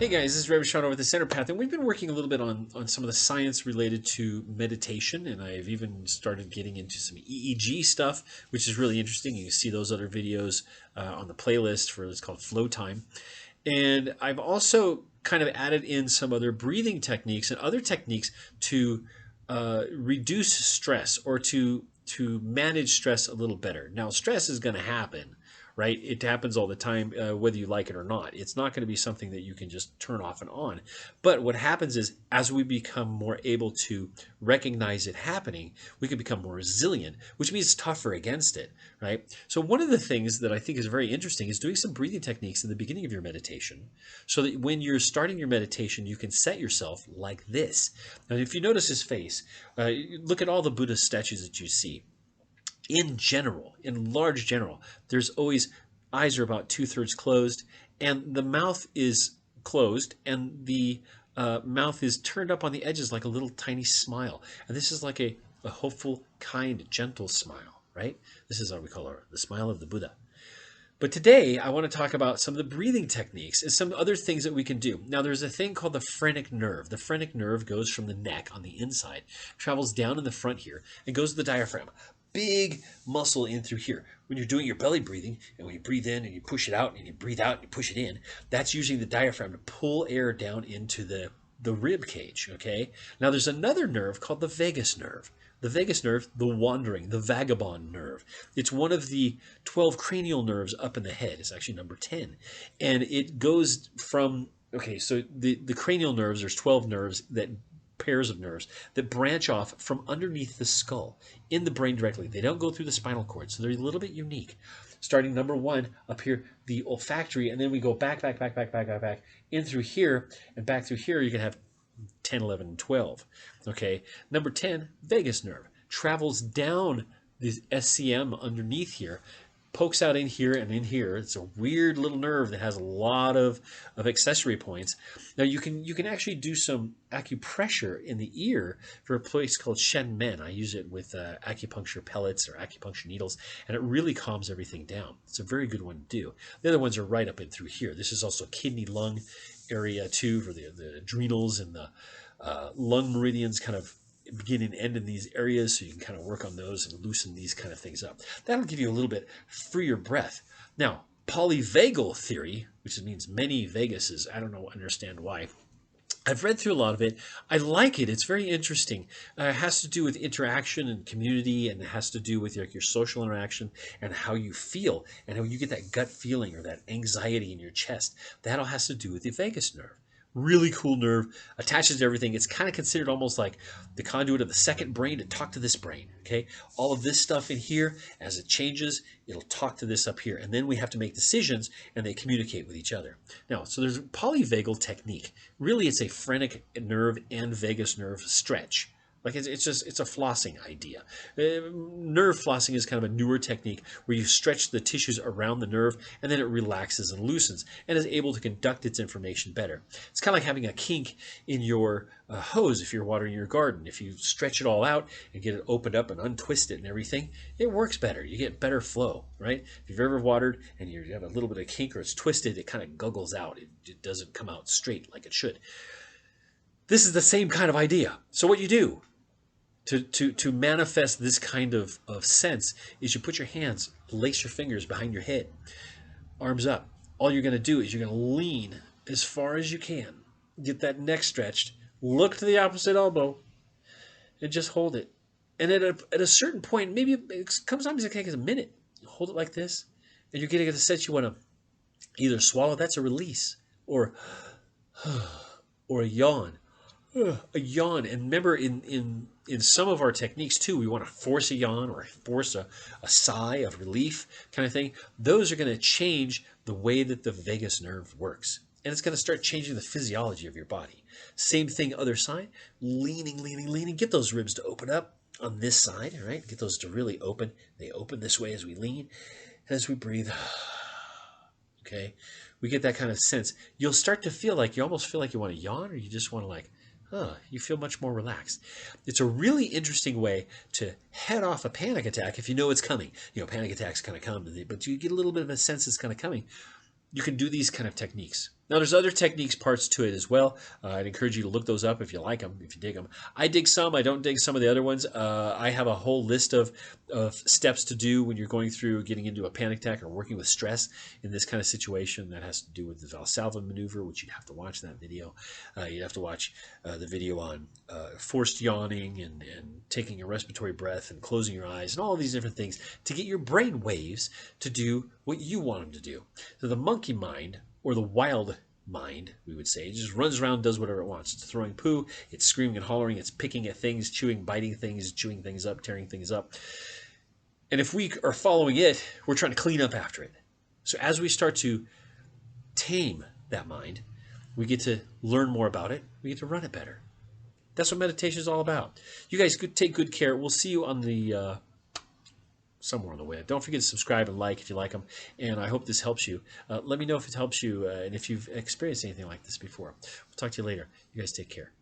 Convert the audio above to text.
Hey guys, this is Reverend Sean over at the Center Path, and we've been working a little bit on some of the science related to meditation, and I've even started getting into some EEG stuff, which is really interesting. You can see those other videos on the playlist for it's called Flow Time. And I've also kind of added in some other breathing techniques and other techniques to reduce stress or to manage stress a little better. Now, stress is going to happen, right? It happens all the time, whether you like it or not. It's not going to be something that you can just turn off and on. But what happens is, as we become more able to recognize it happening, we can become more resilient, which means tougher against it, right? So one of the things that I think is very interesting is doing some breathing techniques in the beginning of your meditation, so that when you're starting your meditation, you can set yourself like this. And if you notice his face, look at all the Buddha statues that you see. In general, in large general, there's always eyes are about 2/3 closed, and the mouth is closed, and the mouth is turned up on the edges like a little tiny smile. And this is like a hopeful, kind, gentle smile, right? This is what we call the smile of the Buddha. But today, I want to talk about some of the breathing techniques and some other things that we can do. Now, there's a thing called the phrenic nerve. The phrenic nerve goes from the neck on the inside, travels down in the front here, and goes to the diaphragm. Big muscle in through here. When you're doing your belly breathing, and when you breathe in and you push it out and you breathe out and you push it in, that's using the diaphragm to pull air down into the rib cage, okay? Now there's another nerve called the vagus nerve. The vagus nerve, the wandering, the vagabond nerve. It's one of the 12 cranial nerves up in the head. It's actually number 10. And it goes from, okay, so the cranial nerves, there's 12 nerves that pairs of nerves that branch off from underneath the skull in the brain directly. They don't go through the spinal cord, so they're a little bit unique. Starting number 1 up here, the olfactory, and then we go back in through here and back through here. You can have 10, 11, and 12. Okay, number 10, vagus nerve, travels down the SCM underneath here, pokes out in here and in here. It's a weird little nerve that has a lot of accessory points. Now you can actually do some acupressure in the ear for a place called Shen Men. I use it with acupuncture pellets or acupuncture needles, and it really calms everything down. It's a very good one to do. The other ones are right up in through here. This is also kidney lung area too, for the adrenals, and the lung meridians kind of begin and end in these areas, so you can kind of work on those and loosen these kind of things up. That'll give you a little bit freer breath. Now, polyvagal theory, which means many vaguses, I don't understand why. I've read through a lot of it. I like it. It's very interesting. It has to do with interaction and community, and it has to do with your social interaction and how you feel and how you get that gut feeling or that anxiety in your chest. That all has to do with the vagus nerve. Really cool nerve, attaches to everything. It's kind of considered almost like the conduit of the second brain to talk to this brain, okay? All of this stuff in here, as it changes, it'll talk to this up here. And then we have to make decisions, and they communicate with each other. Now, so there's a polyvagal technique. Really, it's a phrenic nerve and vagus nerve stretch. Like it's a flossing idea. Nerve flossing is kind of a newer technique where you stretch the tissues around the nerve, and then it relaxes and loosens and is able to conduct its information better. It's kind of like having a kink in your hose if you're watering your garden. If you stretch it all out and get it opened up and untwist it and everything, it works better. You get better flow, right? If you've ever watered and you have a little bit of kink or it's twisted, it kind of guggles out. It doesn't come out straight like it should. This is the same kind of idea. So what you do to manifest this kind of sense is you put your hands, lace your fingers behind your head, arms up. All you're going to do is you're going to lean as far as you can, get that neck stretched, look to the opposite elbow, and just hold it. And at a certain point, maybe sometimes it takes a minute. You hold it like this, and you're getting a sense you want to either swallow, that's a release, or a yawn. A yawn. And remember, in some of our techniques too, we want to force a yawn or force a sigh of relief kind of thing. Those are going to change the way that the vagus nerve works. And it's going to start changing the physiology of your body. Same thing, other side. Leaning. Get those ribs to open up on this side, all right? Get those to really open. They open this way as we lean. As we breathe, okay? We get that kind of sense. You'll start to feel like, you almost feel like you want to yawn, or you just want to you feel much more relaxed. It's a really interesting way to head off a panic attack if you know it's coming. Panic attacks kind of come, but you get a little bit of a sense it's kind of coming. You can do these kind of techniques. Now, Now, there's other techniques, parts to it as well. I'd encourage you to look those up if you like them, if you dig them. I dig some. I don't dig some of the other ones. I have a whole list of steps to do when you're going through getting into a panic attack or working with stress in this kind of situation. That has to do with the Valsalva maneuver, which you'd have to watch that video. You'd have to watch the video on forced yawning and taking a respiratory breath and closing your eyes and all of these different things to get your brain waves to do what you want them to do. So the monkey mind, or the wild mind, we would say, it just runs around, does whatever it wants. It's throwing poo, it's screaming and hollering, it's picking at things, chewing, biting things, chewing things up, tearing things up. And if we are following it, we're trying to clean up after it. So as we start to tame that mind, we get to learn more about it, we get to run it better. That's what meditation is all about. You guys take good care. We'll see you on the somewhere on the way. Don't forget to subscribe and like if you like them. And I hope this helps you. Let me know if it helps you and if you've experienced anything like this before. We'll talk to you later. You guys take care.